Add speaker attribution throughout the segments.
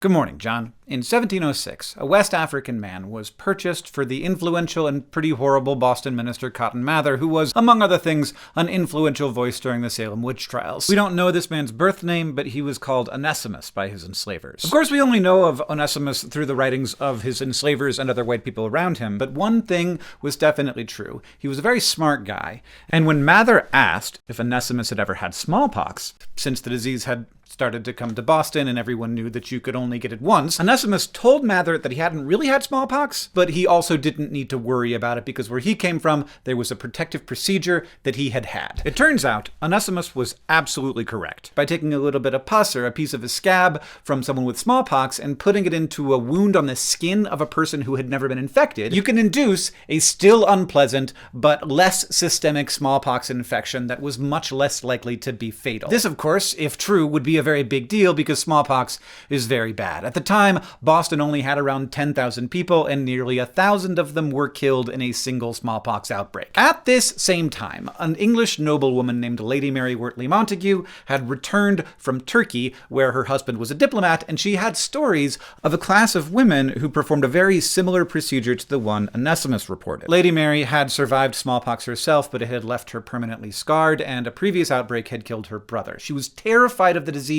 Speaker 1: Good morning, John. In 1706, a West African man was purchased for the influential and pretty horrible Boston minister Cotton Mather, who was, among other things, an influential voice during the Salem witch trials. We don't know this man's birth name, but he was called Anesimus by his enslavers. Of course, we only know of Anesimus through the writings of his enslavers and other white people around him, but one thing was definitely true. He was a very smart guy, and when Mather asked if Anesimus had ever had smallpox, since the disease had started to come to Boston and everyone knew that you could only get it once, Anesimus told Mather that he hadn't really had smallpox, but he also didn't need to worry about it because where he came from, there was a protective procedure that he had had. It turns out, Anesimus was absolutely correct. By taking a little bit of pus or a piece of a scab from someone with smallpox and putting it into a wound on the skin of a person who had never been infected, you can induce a still unpleasant but less systemic smallpox infection that was much less likely to be fatal. This, of course, if true, would be a very big deal because smallpox is very bad. At the time, Boston only had around 10,000 people and nearly 1,000 of them were killed in a single smallpox outbreak. At this same time, an English noblewoman named Lady Mary Wortley Montagu had returned from Turkey where her husband was a diplomat, and she had stories of a class of women who performed a very similar procedure to the one Anesimus reported. Lady Mary had survived smallpox herself, but it had left her permanently scarred, and a previous outbreak had killed her brother. She was terrified of the disease,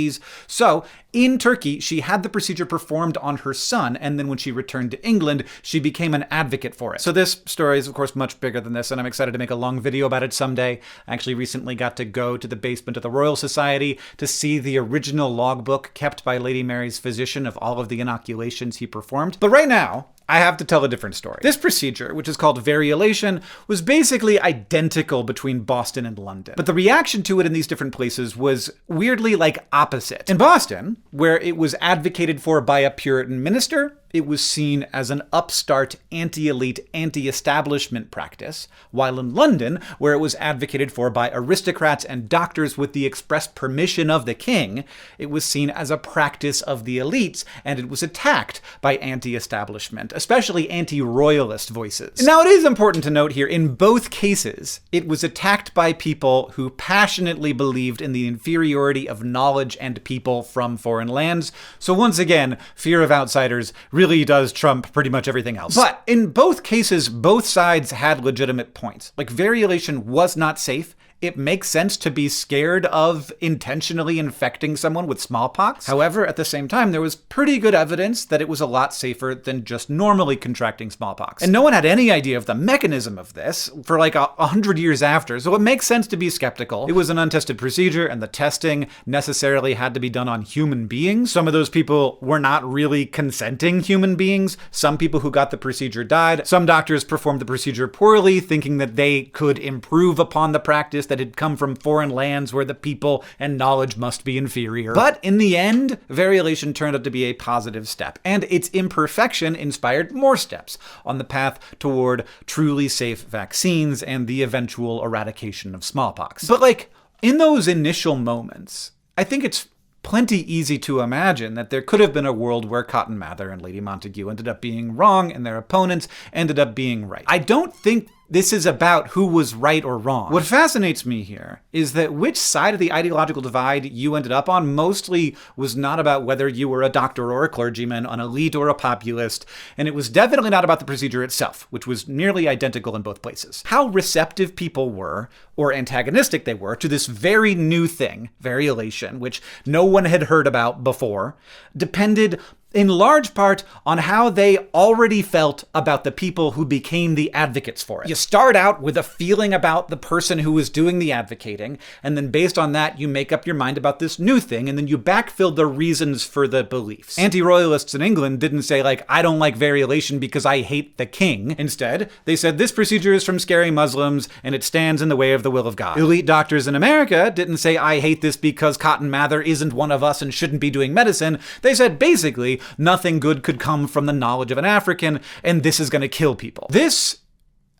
Speaker 1: so in Turkey, she had the procedure performed on her son, and then when she returned to England, she became an advocate for it. So this story is, of course, much bigger than this, and I'm excited to make a long video about it someday. I actually recently got to go to the basement of the Royal Society to see the original logbook kept by Lady Mary's physician of all of the inoculations he performed. But right now, I have to tell a different story. This procedure, which is called Varilation, was basically identical between Boston and London. But the reaction to it in these different places was weirdly opposite. In Boston, where it was advocated for by a Puritan minister, it was seen as an upstart, anti-elite, anti-establishment practice, while in London, where it was advocated for by aristocrats and doctors with the express permission of the king, it was seen as a practice of the elites, and it was attacked by anti-establishment, especially anti-royalist voices. Now, it is important to note here, in both cases, it was attacked by people who passionately believed in the inferiority of knowledge and people from foreign lands. So once again, fear of outsiders really does trump pretty much everything else. But in both cases, both sides had legitimate points. Varilation was not safe. It makes sense to be scared of intentionally infecting someone with smallpox. However, at the same time, there was pretty good evidence that it was a lot safer than just normally contracting smallpox. And no one had any idea of the mechanism of this for 100 years after, so it makes sense to be skeptical. It was an untested procedure, and the testing necessarily had to be done on human beings. Some of those people were not really consenting human beings. Some people who got the procedure died. Some doctors performed the procedure poorly, thinking that they could improve upon the practice that had come from foreign lands where the people and knowledge must be inferior. But in the end, Varilation turned out to be a positive step, and its imperfection inspired more steps on the path toward truly safe vaccines and the eventual eradication of smallpox. But in those initial moments, I think it's plenty easy to imagine that there could have been a world where Cotton Mather and Lady Montagu ended up being wrong and their opponents ended up being right. I don't think this is about who was right or wrong. What fascinates me here is that which side of the ideological divide you ended up on mostly was not about whether you were a doctor or a clergyman, an elite or a populist, and it was definitely not about the procedure itself, which was nearly identical in both places. How receptive people were, or antagonistic they were, to this very new thing, Varilation, which no one had heard about before, depended in large part on how they already felt about the people who became the advocates for it. You start out with a feeling about the person who was doing the advocating, and then based on that, you make up your mind about this new thing, and then you backfill the reasons for the beliefs. Anti-royalists in England didn't say, I don't like Varilation because I hate the king. Instead, they said, this procedure is from scary Muslims, and it stands in the way of the will of God. Elite doctors in America didn't say, I hate this because Cotton Mather isn't one of us and shouldn't be doing medicine. They said, basically, nothing good could come from the knowledge of an African, and this is going to kill people. This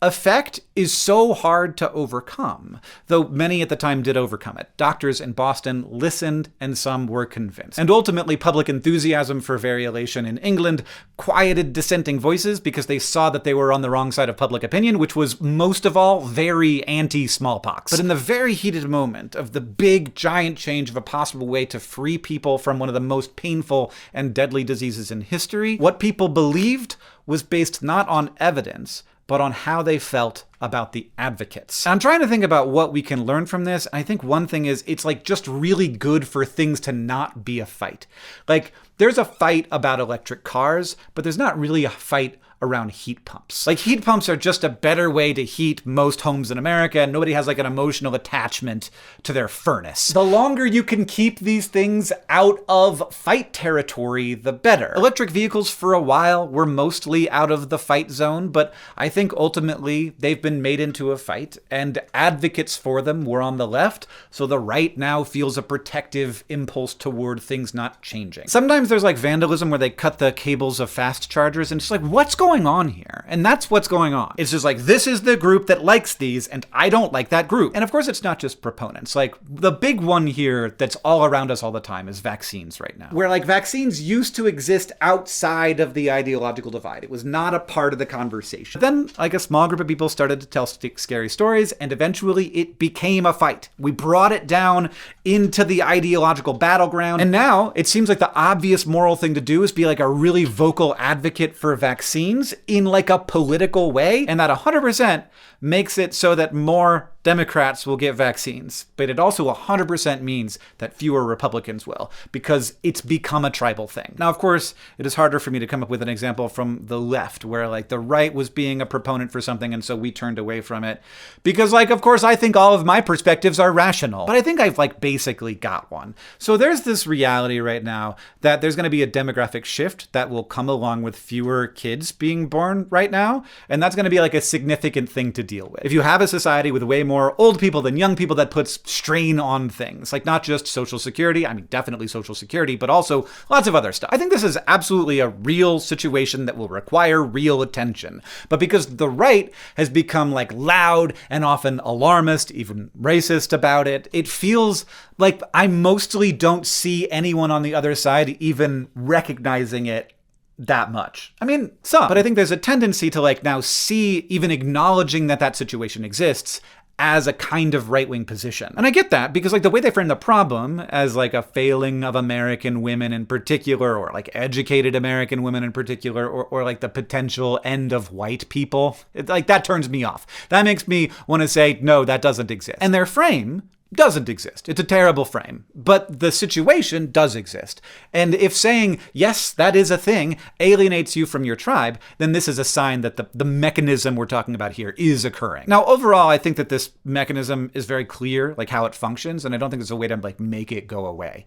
Speaker 1: effect is so hard to overcome, though many at the time did overcome it. Doctors in Boston listened, and some were convinced. And ultimately, public enthusiasm for Varilation in England quieted dissenting voices because they saw that they were on the wrong side of public opinion, which was most of all very anti-smallpox. But in the very heated moment of the big, giant change of a possible way to free people from one of the most painful and deadly diseases in history, what people believed was based not on evidence, but on how they felt about the advocates. I'm trying to think about what we can learn from this. I think one thing is it's like just really good for things to not be a fight. Like, there's a fight about electric cars, but there's not really a fight around heat pumps. Like, heat pumps are just a better way to heat most homes in America, and nobody has like an emotional attachment to their furnace. The longer you can keep these things out of fight territory, the better. Electric vehicles for a while were mostly out of the fight zone, but I think ultimately they've been made into a fight, and advocates for them were on the left, so the right now feels a protective impulse toward things not changing. Sometimes there's like vandalism where they cut the cables of fast chargers, and it's like, what's going on here? And that's what's going on. It's just like, this is the group that likes these, and I don't like that group. And of course, it's not just proponents. Like, the big one here that's all around us all the time is vaccines right now. Where like vaccines used to exist outside of the ideological divide. It was not a part of the conversation. Then like a small group of people started to tell scary stories, and eventually it became a fight. We brought it down into the ideological battleground. And now it seems like the obvious moral thing to do is be like a really vocal advocate for vaccines in like a political way, and that 100% makes it so that more Democrats will get vaccines. But it also 100% means that fewer Republicans will, because it's become a tribal thing. Now, of course, it is harder for me to come up with an example from the left, where like the right was being a proponent for something, and so we turned away from it. Because like, of course, I think all of my perspectives are rational, but I think I've like basically got one. So there's this reality right now that there's going to be a demographic shift that will come along with fewer kids being born right now, and that's going to be like a significant thing to deal with. If you have a society with way more old people than young people, that puts strain on things, like not just Social Security, I mean definitely Social Security, but also lots of other stuff. I think this is absolutely a real situation that will require real attention. But because the right has become like loud and often alarmist, even racist about it, it feels like I mostly don't see anyone on the other side even recognizing it that much. I mean, some. But I think there's a tendency to like now see even acknowledging that that situation exists as a kind of right-wing position. And I get that, because like the way they frame the problem as like a failing of American women in particular, or like educated American women in particular, or like the potential end of white people, like that turns me off. That makes me want to say, no, that doesn't exist. And their frame doesn't exist. It's a terrible frame, but the situation does exist. And if saying, yes, that is a thing, alienates you from your tribe, then this is a sign that the mechanism we're talking about here is occurring. Now, overall, I think that this mechanism is very clear, like how it functions, and I don't think there's a way to like make it go away.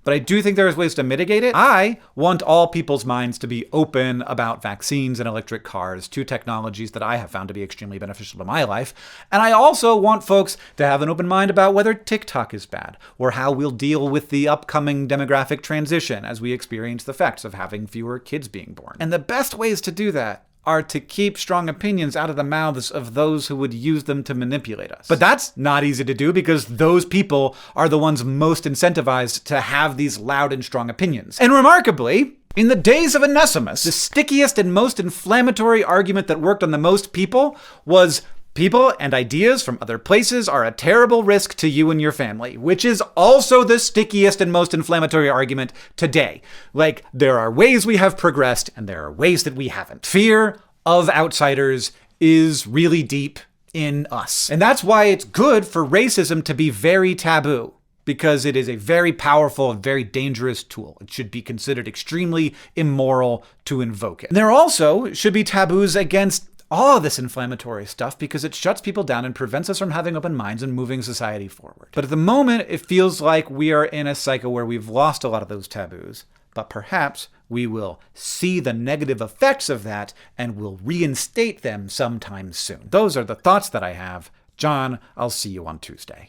Speaker 1: But I do think there's ways to mitigate it. I want all people's minds to be open about vaccines and electric cars, two technologies that I have found to be extremely beneficial to my life. And I also want folks to have an open mind about whether TikTok is bad, or how we'll deal with the upcoming demographic transition as we experience the effects of having fewer kids being born. And the best ways to do that are to keep strong opinions out of the mouths of those who would use them to manipulate us. But that's not easy to do, because those people are the ones most incentivized to have these loud and strong opinions. And remarkably, in the days of Anesimus, the stickiest and most inflammatory argument that worked on the most people was people and ideas from other places are a terrible risk to you and your family, which is also the stickiest and most inflammatory argument today. Like, there are ways we have progressed and there are ways that we haven't. Fear of outsiders is really deep in us. And that's why it's good for racism to be very taboo, because it is a very powerful and very dangerous tool. It should be considered extremely immoral to invoke it. And there also should be taboos against all of this inflammatory stuff, because it shuts people down and prevents us from having open minds and moving society forward. But at the moment, it feels like we are in a cycle where we've lost a lot of those taboos, but perhaps we will see the negative effects of that and will reinstate them sometime soon. Those are the thoughts that I have. John, I'll see you on Tuesday.